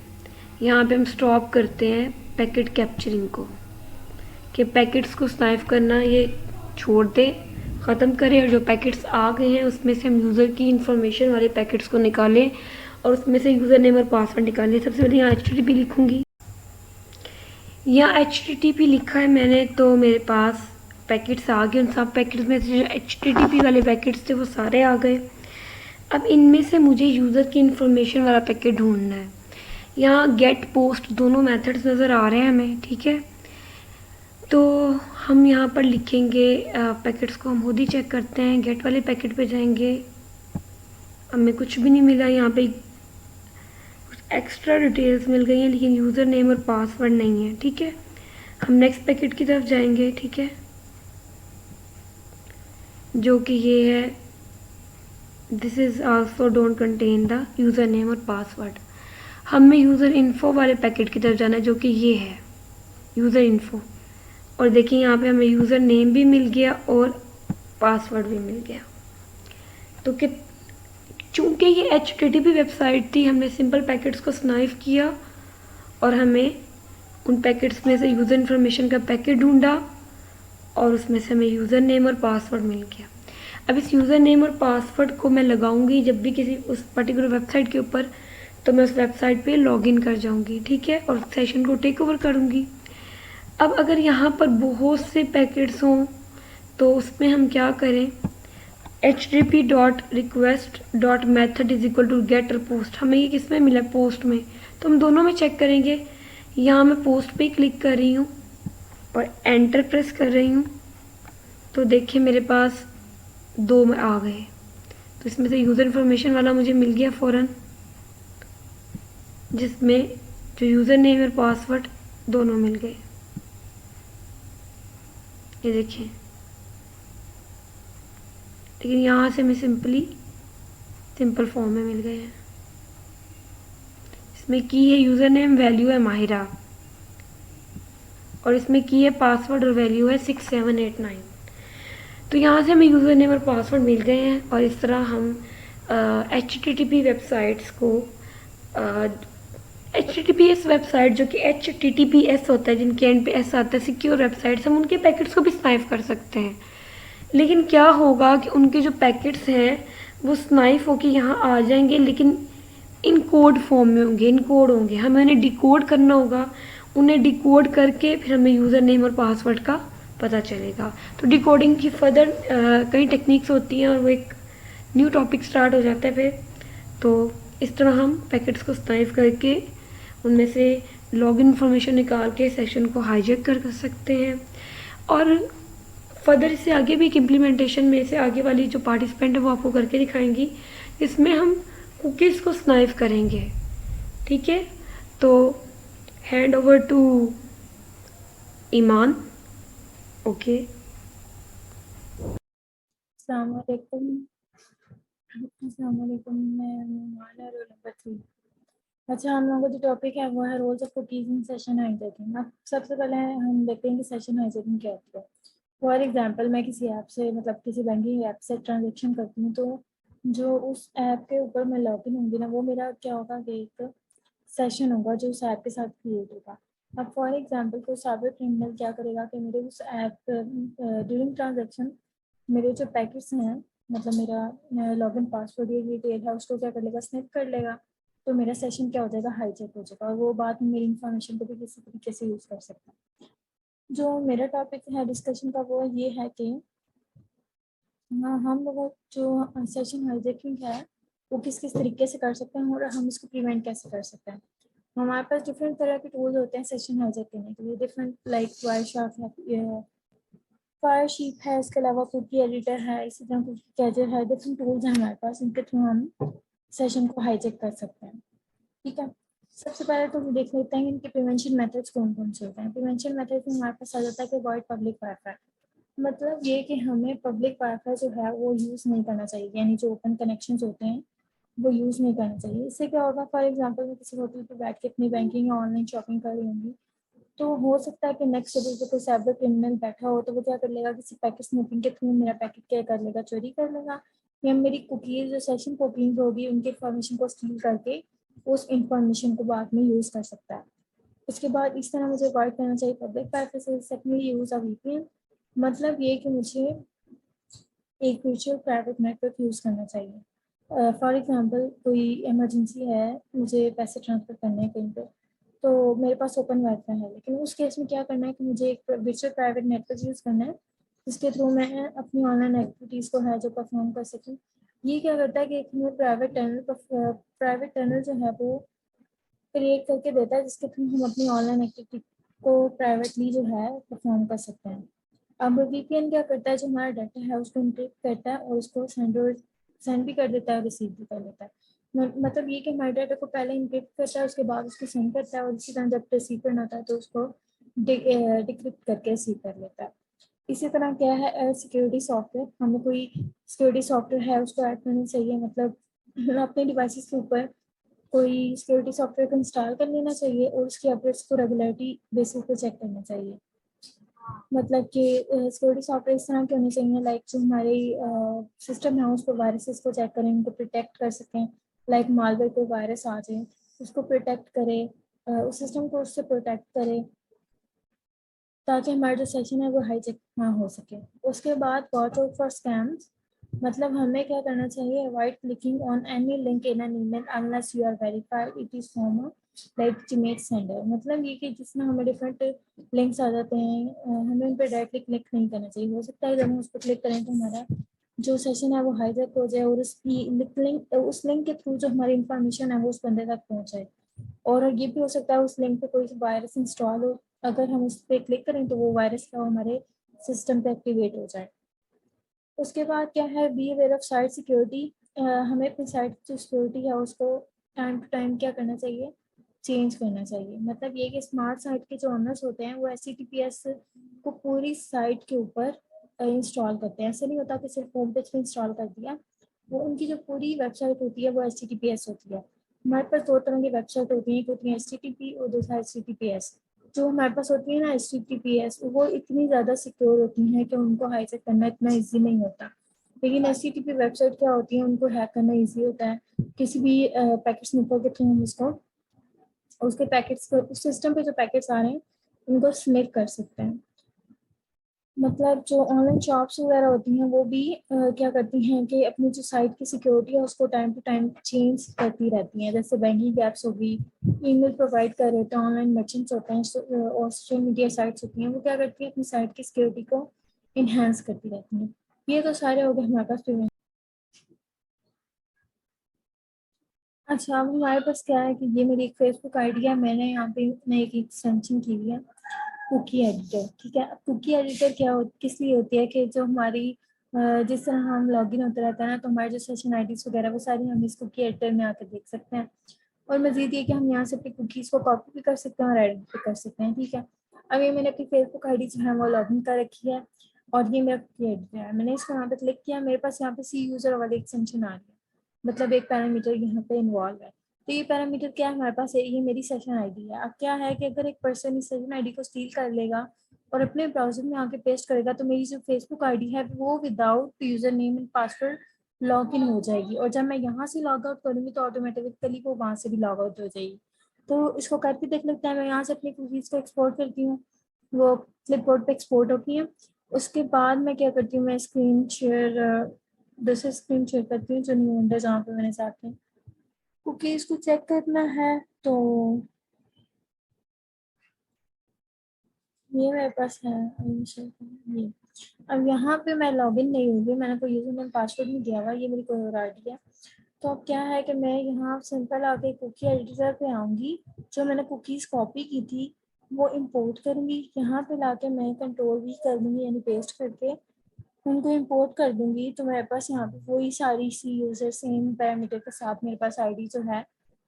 यहाँ पे हम स्टॉप करते हैं पैकेट कैप्चरिंग को, कि पैकेट्स को स्नाइफ करना ये छोड़ दें, ख़त्म करें, और जो पैकेट्स आ गए हैं उसमें से हम यूज़र की इंफॉर्मेशन वाले पैकेट्स को निकालें और उसमें से यूज़र नेम और पासवर्ड निकालें। सबसे पहले यहाँ HTTP लिखूँगी। यहाँ HTTP लिखा है मैंने, तो मेरे पास पैकेट्स आ गए। उन सब पैकेट्स में से जो HTTP वाले पैकेट्स थे वो सारे आ गए। अब इनमें से मुझे यूज़र की इंफॉर्मेशन वाला पैकेट ढूंढना है। यहाँ गेट पोस्ट दोनों मेथड्स नज़र आ रहे हैं हमें, ठीक है। तो हम यहाँ पर लिखेंगे पैकेट्स को हम खुद ही चेक करते हैं। गेट वाले पैकेट पे जाएंगे, हमें कुछ भी नहीं मिला। यहाँ पे कुछ एक्स्ट्रा डिटेल्स मिल गई हैं लेकिन यूज़र नेम और पासवर्ड नहीं है, ठीक है। हम नेक्स्ट पैकेट की तरफ जाएंगे, ठीक है, जो कि ये है, this is also don't contain the user name और पासवर्ड। हमें यूज़र इन्फो वाले पैकेट की तरफ जाना है, जो कि ये है यूज़र इन्फो। और देखिए यहाँ पे हमें यूज़र नेम भी मिल गया और पासवर्ड भी मिल गया। तो कि चूँकि ये HTTP वेबसाइट थी, हमने सिंपल पैकेट्स को स्नाइफ किया और हमें उन पैकेट्स में से यूज़र इन्फॉर्मेशन का पैकेट ढूंढा और उसमें से हमें यूज़र नेम और पासवर्ड मिल गया। अब इस यूज़र नेम और पासवर्ड को मैं लगाऊंगी जब भी किसी उस पर्टिकुलर वेबसाइट के ऊपर, तो मैं उस वेबसाइट पे लॉगिन कर जाऊंगी, ठीक है, और सेशन को टेक ओवर करूंगी। अब अगर यहाँ पर बहुत से पैकेट्स हों तो उसमें हम क्या करें, http.request.method is equal to get और पोस्ट। हमें ये किस में मिला, पोस्ट में, तो हम दोनों में चेक करेंगे। यहाँ मैं पोस्ट पे क्लिक कर रही हूँ और एंटर प्रेस कर रही हूँ, तो देखिए मेरे पास 2 में आ गए। तो इसमें से यूज़र इन्फॉर्मेशन वाला मुझे मिल गया फ़ौरन, जिसमें जो यूज़र नेम और पासवर्ड दोनों मिल गए। ये देखिए, लेकिन यहाँ से हमें सिंपल फॉर्म में मिल गए हैं। इसमें की है यूज़र नेम, वैल्यू है माहिरा, और इसमें की है पासवर्ड और वैल्यू है 6789। तो यहाँ से हमें यूज़र नेम और पासवर्ड मिल गए हैं। और इस तरह हम HTTP वेबसाइट्स को HTTPS वेबसाइट, जो कि HTTPS होता है, जिनके एंड पे S आता है, सिक्योर वेबसाइट्स, हम उनके पैकेट्स को भी स्नाइफ कर सकते हैं। लेकिन क्या होगा कि उनके जो पैकेट्स हैं वो स्नाइफ होके यहाँ आ जाएंगे, लेकिन इन कोड फॉर्म में होंगे, इन कोड होंगे। हमें उन्हें डिकोड करना होगा। उन्हें डिकोड करके फिर हमें यूज़र नेम और पासवर्ड का पता चलेगा। तो डिकोडिंग की फर्दर कई टेक्निक्स होती हैं और वो एक न्यू टॉपिक स्टार्ट हो जाता है फिर। तो इस तरह हम पैकेट्स को स्नाइफ करके उनमें से लॉगिन इन्फॉर्मेशन निकाल के सेशन को हाईजैक कर सकते हैं। और फर्दर इससे आगे भी एक इम्प्लीमेंटेशन में से आगे वाली जो पार्टिसिपेंट है वो आपको करके दिखाएंगी। इसमें हम कुकीज़ को स्नाइफ करेंगे, ठीक है। तो hand over to Iman. Okay, अस्सलामुअलैकुम। मैं ईमान है, रोल नंबर 3। अच्छा, हम लोगों का जो टॉपिक है वो है roles of cookies in session hijacking. अब सबसे पहले हम देखते हैं कि सेशन हाईजैकिंग क्या होती है। फॉर एग्जांपल, मैं किसी ऐप से, मतलब किसी बैंकिंग ऐप से ट्रांजेक्शन करती हूँ, तो जो उस ऐप के ऊपर मैं लॉगिन होंगी ना, वो मेरा क्या होगा कि एक सेशन होगा जो उस ऐप के साथ क्रिएट होगा। अब फॉर एग्जांपल कोई साइबर क्रिमिनल क्या करेगा कि मेरे उस ऐप ड्यूरिंग ट्रांजेक्शन मेरे जो पैकेट्स हैं, मतलब मेरा लॉगिन पासवर्ड या डिटेल है, उसको क्या कर लेगा, स्निप कर लेगा। तो मेरा सेशन क्या हो जाएगा, हाईजैक हो जाएगा, और वो बाद में मेरी इन्फॉर्मेशन को भी किसी तरीके से यूज़ कर सकता है। जो मेरा टॉपिक है डिस्कशन का वो ये है कि हम लोग जो सेशन हाईजैकिंग है वो किस किस तरीके से कर सकते हैं और हम इसको प्रिवेंट कैसे कर सकते हैं। हमारे पास डिफरेंट तरह के टूल्स होते हैं सेशन हाईजैक करने के लिए। डिफरेंट लाइक फायरशीप है, इसके अलावा कुकी एडिटर है, इसी तरह कुकी कैचर है। डिफरेंट टूल्स हैं हमारे पास, इनके थ्रू हम सेशन को हाईजैक कर सकते हैं, ठीक है। सबसे पहले तो हम देख लेते हैं कि इनके प्रिवेंशन मेथड्स कौन कौन से होते हैं। प्रिवेंशन मेथड में हमारे पास आ जाता है कि अवॉइड पब्लिक वाईफाई। मतलब ये कि हमें पब्लिक वाईफाई जो है वो यूज़ नहीं करना चाहिए, यानी जो ओपन कनेक्शंस होते हैं वो यूज़ नहीं करना चाहिए। इससे क्या होगा, फॉर एग्जांपल मैं किसी होटल पर बैठ के अपनी बैंकिंग या ऑनलाइन शॉपिंग कर रही होंगी, तो हो सकता है कि नेक्स्ट टेबल पे कोई साइबर क्रिमिनल बैठा हो, तो वो क्या कर लेगा, किसी पैकेट स्निपिंग के थ्रू मेरा पैकेट क्या कर लेगा, चोरी कर लेगा, या मेरी कुकीज़ जो सेशन कुकीज़ होगी उनकी इन्फॉर्मेशन को स्टील करके उस इंफॉर्मेशन को बाद में यूज़ कर सकता है। उसके बाद इस तरह मुझे अवॉइड करना चाहिए पब्लिक वाईफाई से। सेकेंडली यूज़ ऑफ वीपीएन, मतलब ये कि मुझे एक वर्चुअल प्राइवेट नेटवर्क यूज़ करना चाहिए। फॉर एग्जांपल कोई इमरजेंसी है, मुझे पैसे ट्रांसफ़र करने हैं कहीं पे, तो मेरे पास ओपन वाईफाई है, लेकिन उस केस में क्या करना है कि मुझे एक वर्चुअल प्राइवेट नेटवर्क यूज़ करना है, जिसके थ्रू मैं अपनी ऑनलाइन एक्टिविटीज़ को है जो परफॉर्म कर सकूँ। ये क्या करता है कि एक हमें प्राइवेट टनल जो है वो क्रिएट करके देता है, जिसके थ्रू हम अपनी ऑनलाइन एक्टिविटी को प्राइवेटली जो है परफॉर्म कर सकते हैं। अब वीपीएन क्या करता है, जो हमारा डाटा है उसको एन्क्रिप्ट करता है और उसको सेंड भी कर देता है और रिसीव भी कर लेता है। मतलब ये कि हमारे डाटा को पहले एन्क्रिप्ट करता है, उसके बाद उसको सेंड करता है, और इसी तरह जब रिसीव करना होता है तो उसको डिक्रिप्ट करके रिसीव कर लेता है। इसी तरह क्या है, सिक्योरिटी सॉफ्टवेयर, हमें कोई सिक्योरिटी सॉफ्टवेयर है उसको ऐड करना चाहिए, मतलब अपने डिवाइसेस के ऊपर कोई सिक्योरिटी सॉफ्टवेयर को इंस्टॉल कर लेना चाहिए और उसकी अपडेट्स को रेगुलरिटी बेसिस पे चेक करना चाहिए। मतलब कि सिक्योरिटी सॉफ्टवेयर इस तरह के होने चाहिए, लाइक जो हमारे सिस्टम है उसको वायरसेस को चेक करें, उनको प्रोटेक्ट कर सकें, लाइक मालवेयर को वायरस आ जाए उसको प्रोटेक्ट करे, उस सिस्टम को उससे प्रोटेक्ट करे, ताकि हमारा जो सेशन है वो हाईजेक ना हो सके। उसके बाद वॉच आउट फॉर स्कैम्स, मतलब हमें क्या करना चाहिए, avoid clicking on any link in an email unless you are verified it is from a legitimate sender. मतलब ये कि जिसमें हमें डिफरेंट लिंक्स आ जाते हैं, हमें उन पर डायरेक्टली क्लिक नहीं करना चाहिए। हो सकता है जब हम उस पर क्लिक करें तो हमारा जो सेशन है वो हाईजैक हो जाए और उस लिंक के थ्रू जो हमारी इंफॉर्मेशन है वो उस बंदे तक पहुँच जाए। और ये भी हो सकता है उस लिंक पे कोई वायरस इंस्टॉल हो, अगर हम उस पर क्लिक करें तो वो वायरस का हमारे सिस्टम पे एक्टिवेट हो जाए। उसके बाद क्या है, be aware of site security, हमें अपनी साइट जो सिक्योरिटी है उसको टाइम टू टाइम क्या करना चाहिए, चेंज करना चाहिए। मतलब ये कि स्मार्ट साइट के जो ऑनर्स होते हैं वो HTTPS को पूरी साइट के ऊपर इंस्टॉल करते हैं। ऐसा नहीं होता कि सिर्फ होम पेज पे इंस्टॉल कर दिया, वो उनकी जो पूरी वेबसाइट होती है वो HTTPS होती है। हमारे पास दो तरह की वेबसाइट होती है, एक होती है HTTP और दूसरा HTTPS। जो हमारे पास होती है ना HTTPS, वो इतनी ज़्यादा सिक्योर होती हैं कि उनको हाईजैक करना इतना इजी नहीं होता। लेकिन HTTP वेबसाइट क्या होती है, उनको हैक करना इजी होता है। किसी भी पैकेट स्निपर के थ्रू हम उसको उसके पैकेट्स को, उस सिस्टम पे जो पैकेट्स आ रहे हैं उनको स्निप कर सकते हैं। मतलब जो ऑनलाइन शॉप्स वगैरह होती हैं वो भी क्या करती हैं कि अपनी जो साइट की सिक्योरिटी है उसको टाइम टू टाइम चेंज करती रहती हैं। जैसे बैंकिंग ऐप्स होगी, ईमेल प्रोवाइड कर रहे थे, ऑनलाइन मर्चेंट्स होते हैं और सोशल मीडिया साइट्स होती हैं, वो क्या करती हैं अपनी साइट की सिक्योरिटी को इन्हेंस करती रहती हैं। ये तो सारे हो गए हमारे पास प्रिवेंशन। अच्छा, अब हमारे पास क्या है कि ये मेरी एक फेसबुक आईडी है, मैंने यहाँ पे नई एक एक्सटेंशन की हुई है कुकी एडिटर। ठीक है, कुकी एडिटर किस लिए होती है कि जो हमारी जिस तरह हम लॉगिन होते रहते हैं ना, तो हमारे जो सेशन आईडीज वगैरह वो सारी हम इस कुकी एडिटर में आकर देख सकते हैं। और मजीद ये कि हम यहाँ से अपनी कुकीज़ को कॉपी भी कर सकते हैं और एडिट भी कर सकते हैं। ठीक है, अब ये मैंने अपनी फेसबुक आईडी जो है वो लॉगिन कर रखी है और ये मेरा कुकी एडिटर है। मैंने इसको यहाँ पे क्लिक किया, मेरे पास यहाँ पे सी यूज़र वाली एक्सटेंशन आ रही है, मतलब एक पैरामीटर यहाँ पे इन्वॉल्व है। तो ये पैरामीटर क्या है हमारे पास है, ये मेरी सेशन आईडी है। अब क्या है कि अगर एक पर्सन इस सेशन आईडी को स्टील कर लेगा और अपने ब्राउजर में आके पेस्ट करेगा, तो मेरी जो फेसबुक आईडी है वो without user name and password log in हो जाएगी, और जब मैं यहाँ से लॉग आउट करूँगी तो ऑटोमेटिकली वो वहाँ से भी लॉग आउट हो जाएगी। तो इसको करके देख लेते हैं। मैं यहाँ से अपनी कुकीज़ को एक्सपोर्ट करती हूँ, वो क्लिपबोर्ड पे एक्सपोर्ट होती हैं। उसके बाद मैं क्या करती हूँ, मैं स्क्रीन शेयर दूसरे स्क्रीन शेयर करती हूँ जो न्यू विंडो जहाँ पे मैंने साथ में कुकीज़ को चेक करना है। तो ये मेरे पास है, ये अब यहाँ पे मैं लॉगिन नहीं हुई, मैंने कोई यूजर नेम पासवर्ड नहीं दिया हुआ, ये मेरी कोई और आईडी है। तो अब क्या है कि मैं यहाँ सिंपल आके कुकी एडिटर पे आऊँगी, जो मैंने कुकीज़ कॉपी की थी वो इंपोर्ट करूँगी, यहाँ पे लाके मैं कंट्रोल भी कर दूँगी, यानी पेस्ट करके उनको इंपोर्ट कर दूँगी। तो मेरे पास यहाँ पे वही सारी सी यूज़र सेम पैरामीटर के साथ मेरे पास आईडी जो है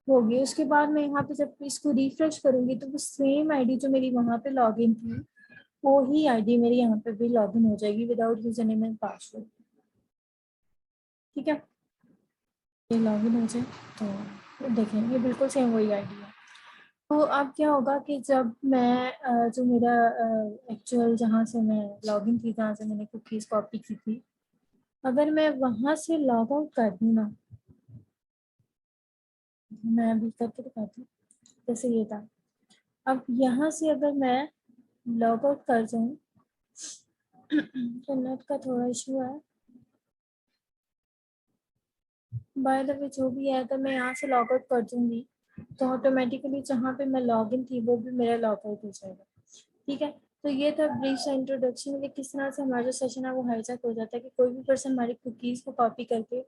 होगी। उसके बाद मैं यहाँ पे जब इसको रिफ्रेश करूँगी तो वो सेम आईडी जो मेरी वहाँ पे लॉगिन थी वो ही आईडी मेरी यहाँ पे भी लॉगिन हो जाएगी without user name and password. ठीक है, ये लॉगिन हो जाए तो देखें ये बिल्कुल सेम वही आईडी है। तो अब क्या होगा कि जब मैं जो मेरा एक्चुअल जहाँ से मैं लॉगिन थी, जहाँ से मैंने कुकीज़ कॉपी की थी, अगर मैं वहाँ से लॉग आउट कर दूँ ना, मैं अभी करके दिखाती हूँ। जैसे ये था, अब यहाँ से अगर मैं लॉग आउट कर जाऊँ तो नेट का थोड़ा इशू है, बाय द वे जो भी है, अगर मैं यहाँ से लॉग आउट कर दूँगी तो ऑटोमेटिकली जहाँ पे मैं लॉग इन थी वो भी मेरा लॉग आउट हो जाएगा। ठीक है, तो ये था ब्रीफ सा इंट्रोडक्शन कि किस तरह से हमारा जो सेशन है वो हाईजैक हो जाता है, कि कोई भी पर्सन हमारी कुकीज़ को कॉपी करके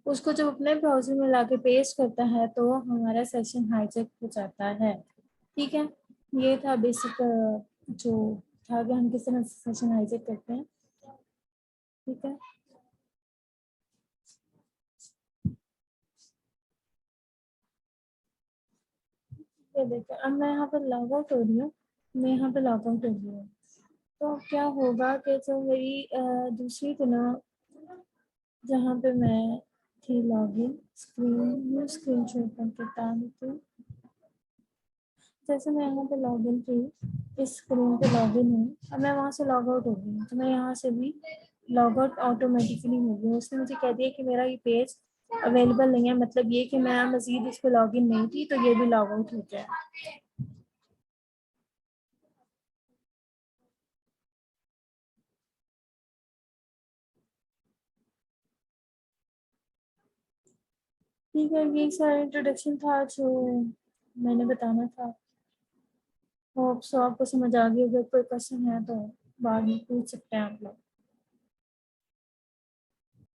उसको जब अपने ब्राउजर में लाके पेस्ट करता है तो हमारा सेशन हाईजैक हो जाता है। ठीक है, ये था बेसिक जो था कि हम किस तरह से सेशन हाईजैक करते हैं। ठीक है, ये देखो अब मैं यहाँ पर लॉग आउट हो रही हूँ, मैं यहाँ पे लॉग आउट हो रही हूँ, तो क्या होगा कि जो मेरी दूसरी तरह जहाँ पे मैं थी लॉगिन स्क्रीन शो करके थी, जैसे मैं यहाँ पे लॉगिन थी, इस स्क्रीन पे लॉगिन हूँ, अब मैं वहाँ से लॉग आउट हो गई हूँ, तो मैं यहाँ से भी लॉग आउट ऑटोमेटिकली हो गई। उसने मुझे कह दिया कि मेरा ये पेज अवेलेबल नहीं है, मतलब ये कि मैं मजीद इस पर लॉगिन नहीं थी, तो ये भी लॉग आउट हो गया। ठीक है, यही सारा इंट्रोडक्शन था जो मैंने बताना था। होप सो आपको समझ आ गई, अगर कोई क्वेश्चन है तो बाद में पूछ सकते हैं आप लोग।